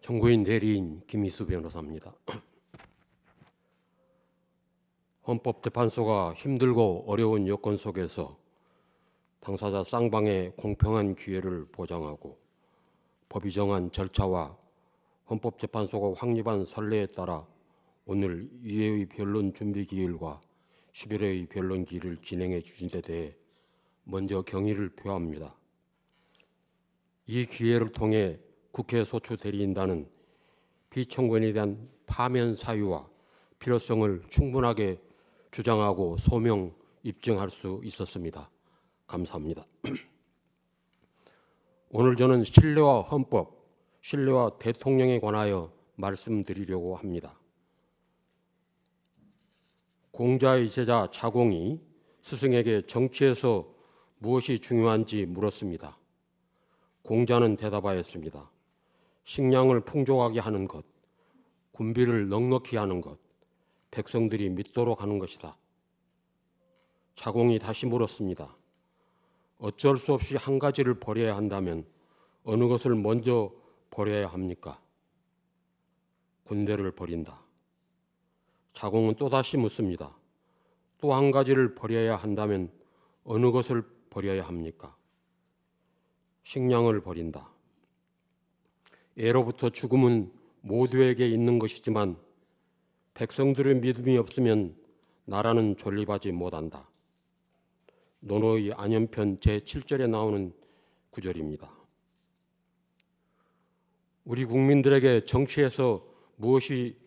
정고인 대리인 김희수 변호사입니다. 헌법재판소가 힘들고 어려운 여건 속에서 당사자 쌍방의 공평한 기회를 보장하고 법이 정한 절차와 헌법재판소가 확립한 선례에 따라 오늘 2회의 변론 준비 기일과 11회의 변론 기일을 진행해 주신 데 대해 먼저 경의를 표합니다. 이 기회를 통해 국회 소추 대리인단은 피청구인에 대한 파면 사유와 필요성을 충분하게 주장하고 소명 입증할 수 있었습니다. 감사합니다. 오늘 저는 신뢰와 헌법, 신뢰와 대통령에 관하여 말씀드리려고 합니다. 공자의 제자 자공이 스승에게 정치에서 무엇이 중요한지 물었습니다. 공자는 대답하였습니다. 식량을 풍족하게 하는 것, 군비를 넉넉히 하는 것, 백성들이 믿도록 하는 것이다. 자공이 다시 물었습니다. 어쩔 수 없이 한 가지를 버려야 한다면 어느 것을 먼저 버려야 합니까? 군대를 버린다. 자공은 또다시 묻습니다. 또 한 가지를 버려야 한다면 어느 것을 버려야 합니까? 식량을 버린다. 예로부터 죽음은 모두에게 있는 것이지만 백성들의 믿음이 없으면 나라는 존립하지 못한다. 논어의 안연편 제7절에 나오는 구절입니다. 우리 국민들에게 정치에서 무엇이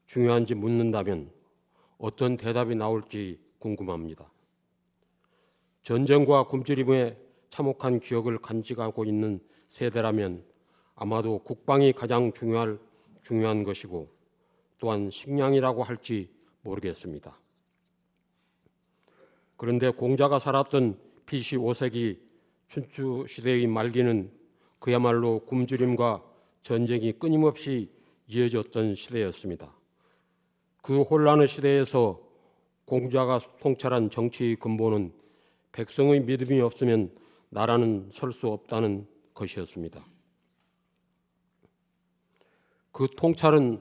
중요한지 묻는다면 어떤 대답이 나올지 궁금합니다. 전쟁과 굶주림에 참혹한 기억을 간직하고 있는 세대라면 아마도 국방이 가장 중요한 것이고 또한 식량이라고 할지 모르겠습니다. 그런데 공자가 살았던 BC 5세기 춘추 시대의 말기는 그야말로 굶주림과 전쟁이 끊임없이 이어졌던 시대였습니다. 그 혼란의 시대에서 공자가 통찰한 정치의 근본은 백성의 믿음이 없으면 나라는 설 수 없다는 것이었습니다. 그 통찰은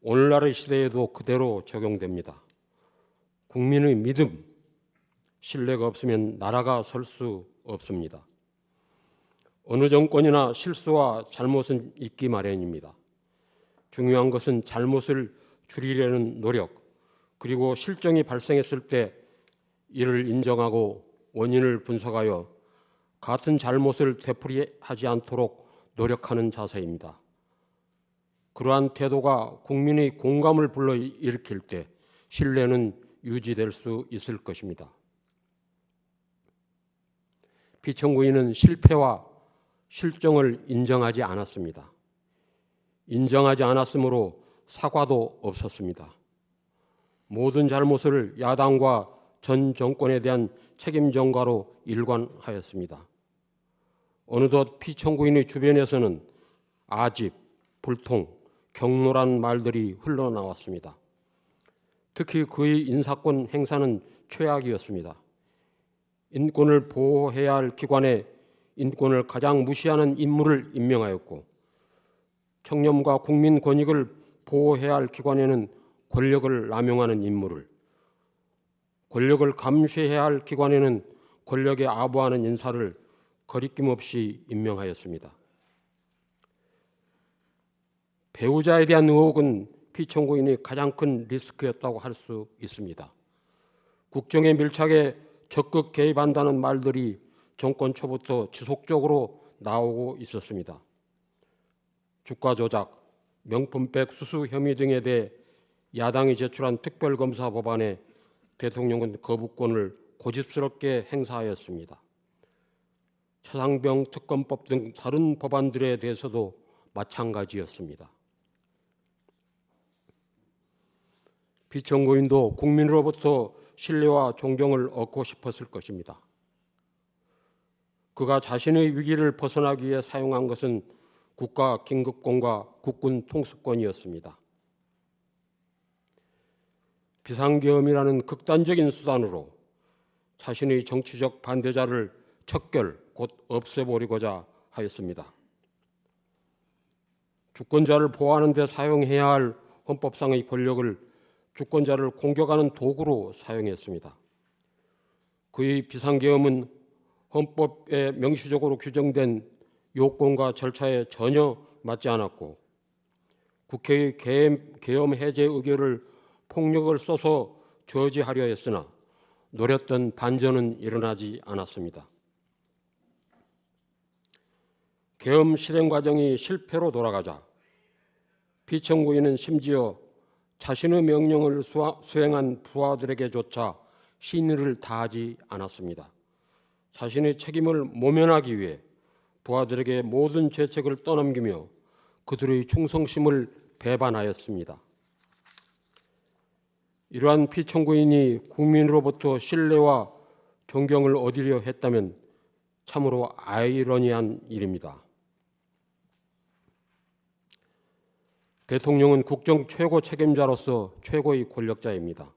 오늘날의 시대에도 그대로 적용됩니다. 국민의 믿음, 신뢰가 없으면 나라가 설 수 없습니다. 어느 정권이나 실수와 잘못은 있기 마련입니다. 중요한 것은 잘못을 줄이려는 노력, 그리고 실정이 발생했을 때 이를 인정하고 원인을 분석하여 같은 잘못을 되풀이하지 않도록 노력하는 자세입니다. 그러한 태도가 국민의 공감을 불러일으킬 때 신뢰는 유지될 수 있을 것입니다. 피청구인은 실패와 실정을 인정하지 않았습니다. 인정하지 않았으므로 사과도 없었습니다. 모든 잘못을 야당과 전 정권에 대한 책임 전가로 일관하였습니다. 어느덧 피청구인의 주변에서는 아집, 불통, 격노란 말들이 흘러나왔습니다. 특히 그의 인사권 행사는 최악이었습니다. 인권을 보호해야 할 기관에 인권을 가장 무시하는 인물을 임명하였고 청렴과 국민 권익을 보호해야 할 기관에는 권력을 남용하는 인물을, 권력을 감시해야 할 기관에는 권력에 아부하는 인사를 거리낌 없이 임명하였습니다. 배우자에 대한 의혹은 피청구인이 가장 큰 리스크였다고 할 수 있습니다. 국정에 밀착해 적극 개입한다는 말들이 정권 초부터 지속적으로 나오고 있었습니다. 주가 조작, 명품백 수수 혐의 등에 대해 야당이 제출한 특별검사 법안에 대통령은 거부권을 고집스럽게 행사하였습니다. 최상병 특검법 등 다른 법안들에 대해서도 마찬가지였습니다. 피청구인도 국민으로부터 신뢰와 존경을 얻고 싶었을 것입니다. 그가 자신의 위기를 벗어나기 위해 사용한 것은 국가 긴급권과 국군 통수권이었습니다. 비상계엄이라는 극단적인 수단으로 자신의 정치적 반대자를 척결, 곧 없애버리고자 하였습니다. 주권자를 보호하는 데 사용해야 할 헌법상의 권력을 주권자를 공격하는 도구로 사용했습니다. 그의 비상계엄은 헌법에 명시적으로 규정된 요건과 절차에 전혀 맞지 않았고 국회의 계엄 해제 의결을 폭력을 써서 저지하려 했으나 노렸던 반전은 일어나지 않았습니다. 계엄 실행 과정이 실패로 돌아가자 피청구인은 심지어 자신의 명령을 수행한 부하들에게조차 신의를 다하지 않았습니다. 자신의 책임을 모면하기 위해 부하들에게 모든 죄책을 떠넘기며 그들의 충성심을 배반하였습니다. 이러한 피청구인이 국민으로부터 신뢰와 존경을 얻으려 했다면 참으로 아이러니한 일입니다. 대통령은 국정 최고 책임자로서 최고의 권력자입니다.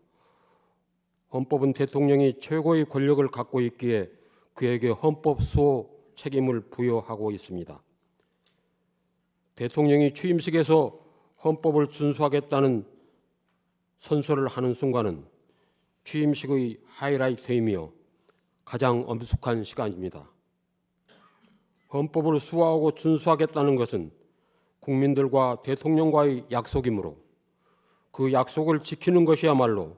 헌법은 대통령이 최고의 권력을 갖고 있기에 그에게 헌법 수호 책임을 부여하고 있습니다. 대통령이 취임식에서 헌법을 준수하겠다는 선서를 하는 순간은 취임식의 하이라이트이며 가장 엄숙한 시간입니다. 헌법을 수호하고 준수하겠다는 것은 국민들과 대통령과의 약속이므로 그 약속을 지키는 것이야말로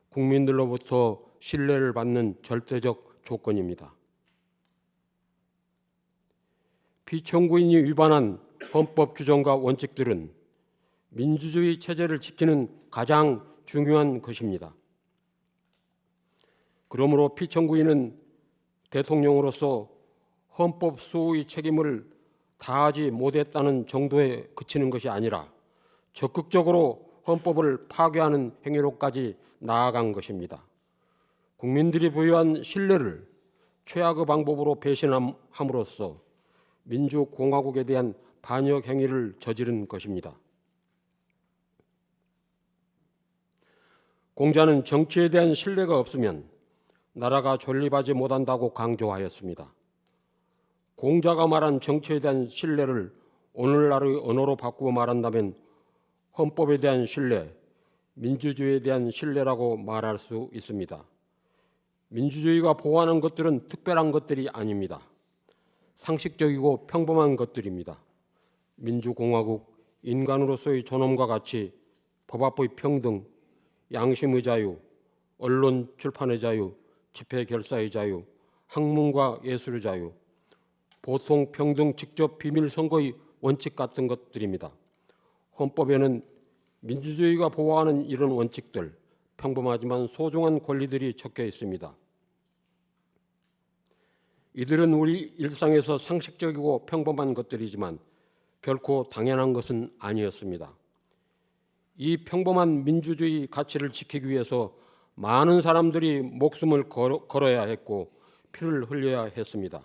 국민들로부터 신뢰를 받는 절대적 조건입니다. 피청구인이 위반한 헌법 규정과 원칙들은 민주주의 체제를 지키는 가장 중요한 것입니다. 그러므로 피청구인은 대통령으로서 헌법 수호의 책임을 다하지 못했다는 정도에 그치는 것이 아니라 적극적으로 헌법을 파괴하는 행위로까지 나아간 것입니다. 국민들이 부여한 신뢰를 최악의 방법으로 배신함으로써 민주공화국에 대한 반역 행위를 저지른 것입니다. 공자는 정치에 대한 신뢰가 없으면 나라가 존립하지 못한다고 강조하였습니다. 공자가 말한 정치에 대한 신뢰를 오늘날의 언어로 바꾸어 말한다면 헌법에 대한 신뢰, 민주주의에 대한 신뢰라고 말할 수 있습니다. 민주주의가 보호하는 것들은 특별한 것들이 아닙니다. 상식적이고 평범한 것들입니다. 민주공화국, 인간으로서의 존엄과 가치, 법 앞의 평등, 양심의 자유, 언론 출판의 자유, 집회 결사의 자유, 학문과 예술의 자유, 보통 평등 직접 비밀 선거의 원칙 같은 것들입니다. 헌법에는 민주주의가 보호하는 이런 원칙들, 평범하지만 소중한 권리들이 적혀 있습니다. 이들은 우리 일상에서 상식적이고 평범한 것들이지만 결코 당연한 것은 아니었습니다. 이 평범한 민주주의 가치를 지키기 위해서 많은 사람들이 목숨을 걸어야 했고 피를 흘려야 했습니다.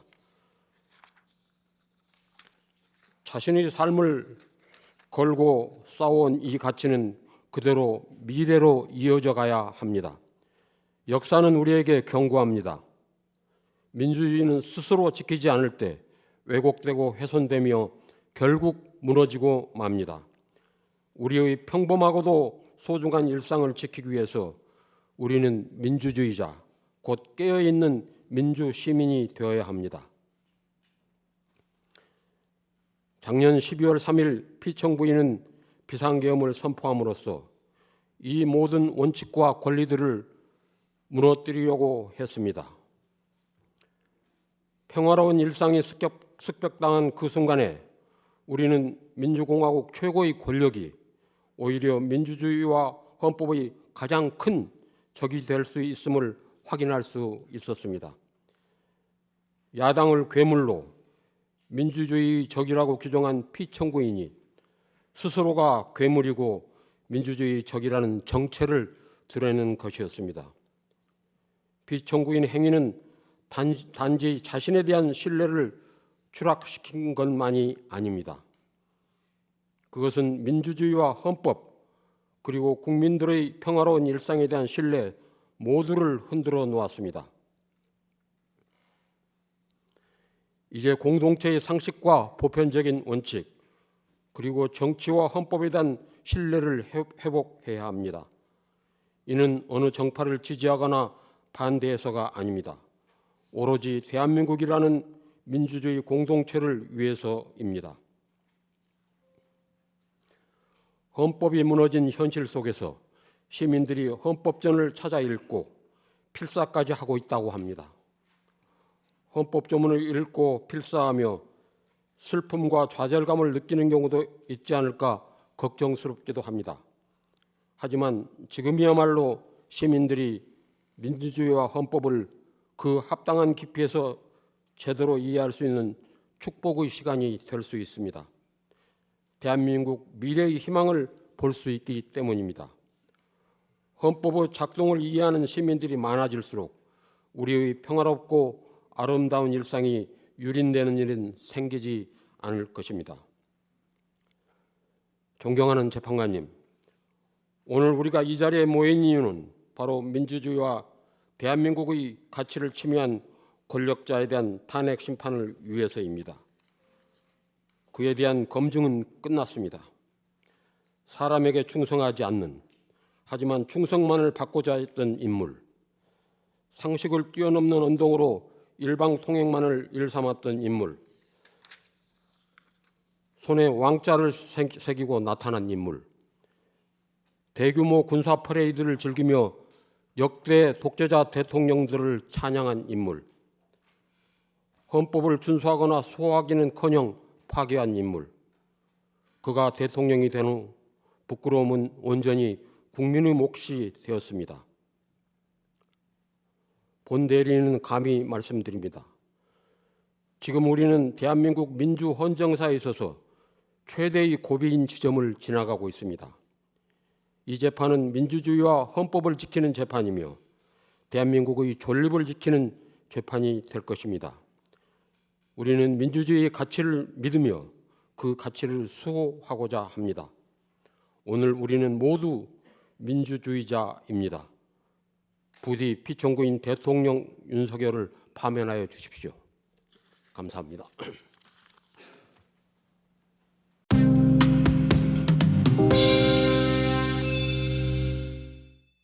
자신의 삶을 걸고 싸워온 이 가치는 그대로 미래로 이어져 가야 합니다. 역사는 우리에게 경고합니다. 민주주의는 스스로 지키지 않을 때 왜곡되고 훼손되며 결국 무너지고 맙니다. 우리의 평범하고도 소중한 일상을 지키기 위해서 우리는 민주주의자, 곧 깨어있는 민주시민이 되어야 합니다. 작년 12월 3일 피청구인은 비상계엄을 선포함으로써 이 모든 원칙과 권리들을 무너뜨리려고 했습니다. 평화로운 일상이 습격당한 그 순간에 우리는 민주공화국 최고의 권력이 오히려 민주주의와 헌법의 가장 큰 적이 될 수 있음을 확인할 수 있었습니다. 야당을 괴물로 민주주의 적이라고 규정한 피청구인이 스스로가 괴물이고 민주주의 적이라는 정체를 드러내는 것이었습니다. 피청구인 행위는 단지 자신에 대한 신뢰를 추락시킨 것만이 아닙니다. 그것은 민주주의와 헌법 그리고 국민들의 평화로운 일상에 대한 신뢰 모두를 흔들어 놓았습니다. 이제 공동체의 상식과 보편적인 원칙, 그리고 정치와 헌법에 대한 신뢰를 회복해야 합니다. 이는 어느 정파를 지지하거나 반대해서가 아닙니다. 오로지 대한민국이라는 민주주의 공동체를 위해서입니다. 헌법이 무너진 현실 속에서 시민들이 헌법전을 찾아 읽고 필사까지 하고 있다고 합니다. 헌법조문을 읽고 필사하며 슬픔과 좌절감을 느끼는 경우도 있지 않을까 걱정스럽기도 합니다. 하지만 지금이야말로 시민들이 민주주의와 헌법을 그 합당한 깊이에서 제대로 이해할 수 있는 축복의 시간이 될 수 있습니다. 대한민국 미래의 희망을 볼 수 있기 때문입니다. 헌법의 작동을 이해하는 시민들이 많아질수록 우리의 평화롭고 아름다운 일상이 유린되는 일은 생기지 않을 것입니다. 존경하는 재판관님, 오늘 우리가 이 자리에 모인 이유는 바로 민주주의와 대한민국의 가치를 침해한 권력자에 대한 탄핵 심판을 위해서입니다. 그에 대한 검증은 끝났습니다. 사람에게 충성하지 않는, 하지만 충성만을 받고자 했던 인물, 상식을 뛰어넘는 언동으로 일방통행만을 일삼았던 인물, 손에 왕자를 새기고 나타난 인물, 대규모 군사 퍼레이드를 즐기며 역대 독재자 대통령들을 찬양한 인물, 헌법을 준수하거나 소화하기는커녕 파괴한 인물, 그가 대통령이 된 후 부끄러움은 온전히 국민의 몫이 되었습니다. 본 대리인은 감히 말씀드립니다. 지금 우리는 대한민국 민주 헌정사에 있어서 최대의 고비인 지점을 지나가고 있습니다. 이 재판은 민주주의와 헌법을 지키는 재판이며 대한민국의 존립을 지키는 재판이 될 것입니다. 우리는 민주주의의 가치를 믿으며 그 가치를 수호하고자 합니다. 오늘 우리는 모두 민주주의자입니다. 부디 피청구인 대통령 윤석열을 파면하여 주십시오. 감사합니다.